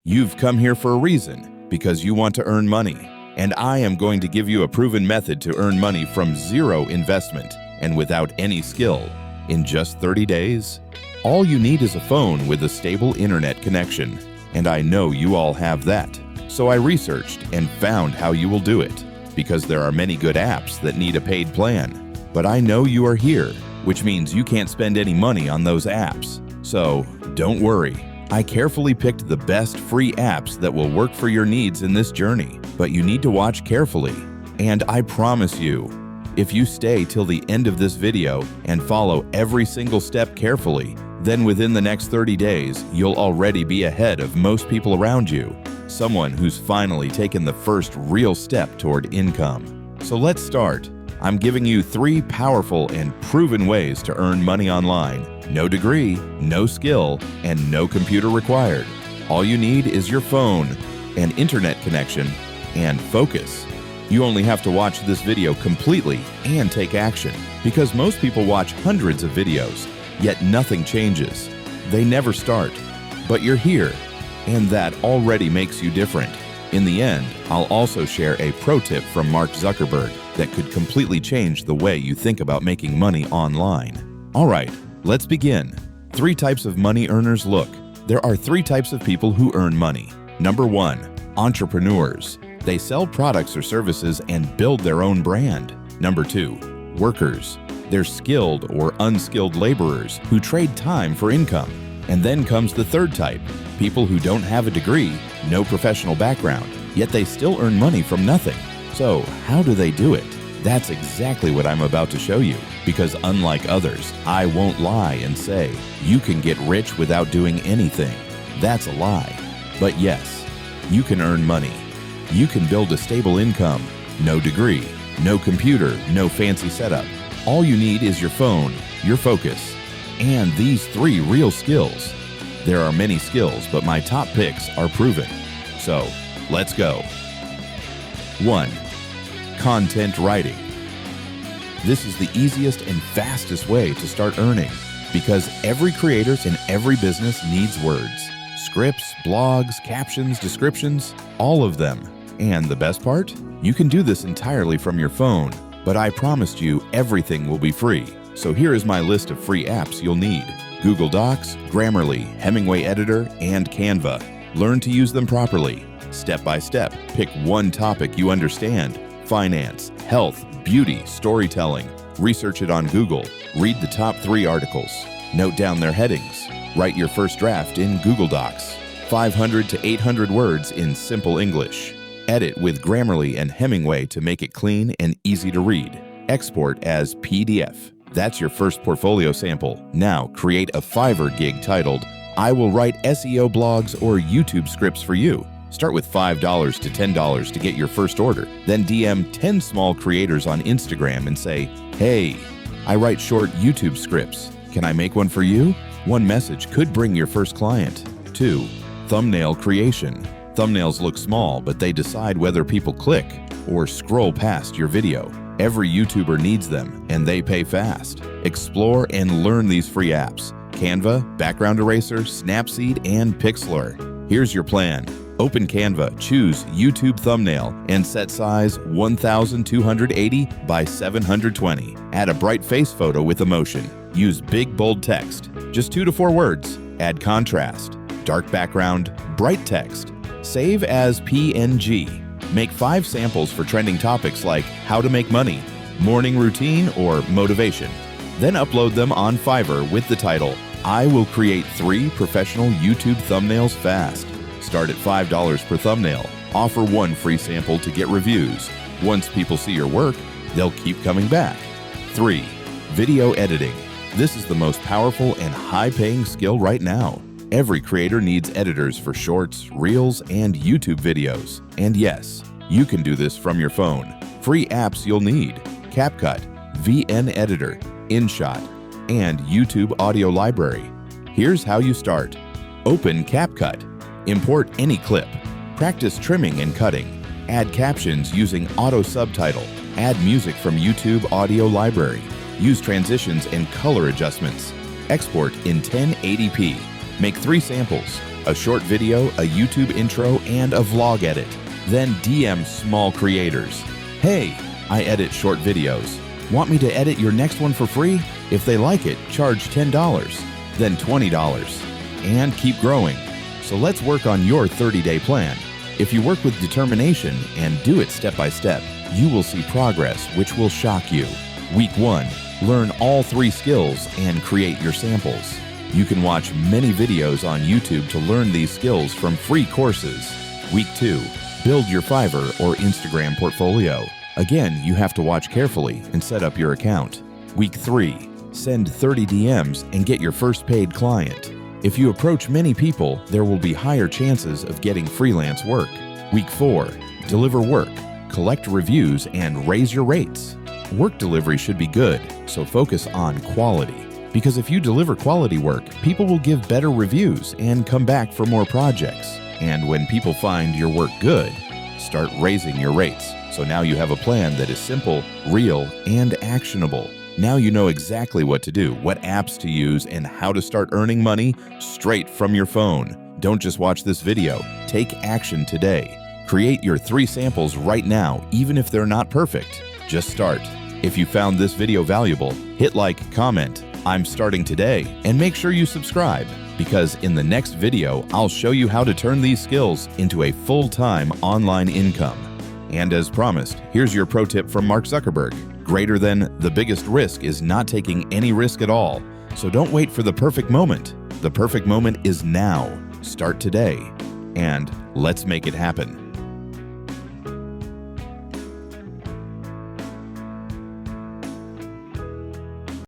You've come here for a reason, because you want to earn money. And I am going to give you a proven method to earn money from zero investment and without any skill in just 30 days. All you need is a phone with a stable internet connection. And I know you all have that. So I researched and found how you will do it, because there are many good apps that need a paid plan. But I know you are here, which means you can't spend any money on those apps. So don't worry. I carefully picked the best free apps that will work for your needs in this journey, but you need to watch carefully. And I promise you, if you stay till the end of this video and follow every single step carefully, then within the next 30 days, you'll already be ahead of most people around you. Someone who's finally taken the first real step toward income. So let's start. I'm giving you 3 powerful and proven ways to earn money online. No degree, no skill, and no computer required. All you need is your phone, an internet connection, and focus. You only have to watch this video completely and take action, because most people watch hundreds of videos, yet nothing changes. They never start. But you're here, and that already makes you different. In the end, I'll also share a pro tip from Mark Zuckerberg that could completely change the way you think about making money online. All right, let's begin. 3 types of money earners. Look, there are 3 types of people who earn money. Number 1, entrepreneurs. They sell products or services and build their own brand. Number 2, workers. They're skilled or unskilled laborers who trade time for income. And then comes the 3rd type, people who don't have a degree, no professional background, yet they still earn money from nothing. So how do they do it? That's exactly what I'm about to show you, because unlike others, I won't lie and say, you can get rich without doing anything. That's a lie. But yes, you can earn money. You can build a stable income. No degree, no computer, no fancy setup. All you need is your phone, your focus, and these 3 real skills. There are many skills, but my top picks are proven. So, let's go. 1. Content writing. This is the easiest and fastest way to start earning, because every creator in every business needs words. Scripts, blogs, captions, descriptions, all of them. And the best part? You can do this entirely from your phone, but I promised you everything will be free. So here is my list of free apps you'll need. Google Docs, Grammarly, Hemingway Editor, and Canva. Learn to use them properly. Step by step, pick one topic you understand. Finance, health, beauty, storytelling. Research it on Google. Read the top 3 articles. Note down their headings. Write your first draft in Google Docs. 500 to 800 words in simple English. Edit with Grammarly and Hemingway to make it clean and easy to read. Export as PDF. That's your first portfolio sample. Now create a Fiverr gig titled, I will write SEO blogs or YouTube scripts for you. Start with $5 to $10 to get your first order. Then DM 10 small creators on Instagram and say, hey, I write short YouTube scripts. Can I make one for you? One message could bring your first client. 2. Thumbnail creation. Thumbnails look small, but they decide whether people click or scroll past your video. Every YouTuber needs them, and they pay fast. Explore and learn these free apps: Canva, Background Eraser, Snapseed, and Pixlr. Here's your plan. Open Canva, choose YouTube thumbnail, and set size 1280 by 720. Add a bright face photo with emotion. Use big, bold text, just 2 to 4 words. Add contrast, dark background, bright text. Save as PNG. Make 5 samples for trending topics like how to make money, morning routine, or motivation. Then upload them on Fiverr with the title, I will create 3 professional YouTube thumbnails fast. Start at $5 per thumbnail. Offer 1 free sample to get reviews. Once people see your work, they'll keep coming back. 3. Video editing. This is the most powerful and high-paying skill right now. Every creator needs editors for shorts, reels, and YouTube videos. And yes, you can do this from your phone. Free apps you'll need: CapCut, VN Editor, InShot, and YouTube Audio Library. Here's how you start. Open CapCut. Import any clip. Practice trimming and cutting. Add captions using auto subtitle. Add music from YouTube Audio Library. Use transitions and color adjustments. Export in 1080p. Make 3 samples, a short video, a YouTube intro, and a vlog edit. Then DM small creators. Hey, I edit short videos. Want me to edit your next one for free? If they like it, charge $10, then $20, and keep growing. So let's work on your 30-day plan. If you work with determination and do it step by step, you will see progress which will shock you. Week 1, learn all 3 skills and create your samples. You can watch many videos on YouTube to learn these skills from free courses. Week 2, build your Fiverr or Instagram portfolio. Again, you have to watch carefully and set up your account. Week 3, send 30 DMs and get your first paid client. If you approach many people, there will be higher chances of getting freelance work. Week 4, deliver work, collect reviews, and raise your rates. Work delivery should be good, so focus on quality. Because if you deliver quality work, people will give better reviews and come back for more projects. And when people find your work good, start raising your rates. So now you have a plan that is simple, real, and actionable. Now you know exactly what to do, what apps to use, and how to start earning money straight from your phone. Don't just watch this video. Take action today. Create your 3 samples right now, even if they're not perfect. Just start. If you found this video valuable, hit like, comment, "I'm starting today," and make sure you subscribe, because in the next video, I'll show you how to turn these skills into a full-time online income. And as promised, here's your pro tip from Mark Zuckerberg. Greater than the biggest risk is not taking any risk at all. So don't wait for the perfect moment. The perfect moment is now. Start today, and let's make it happen.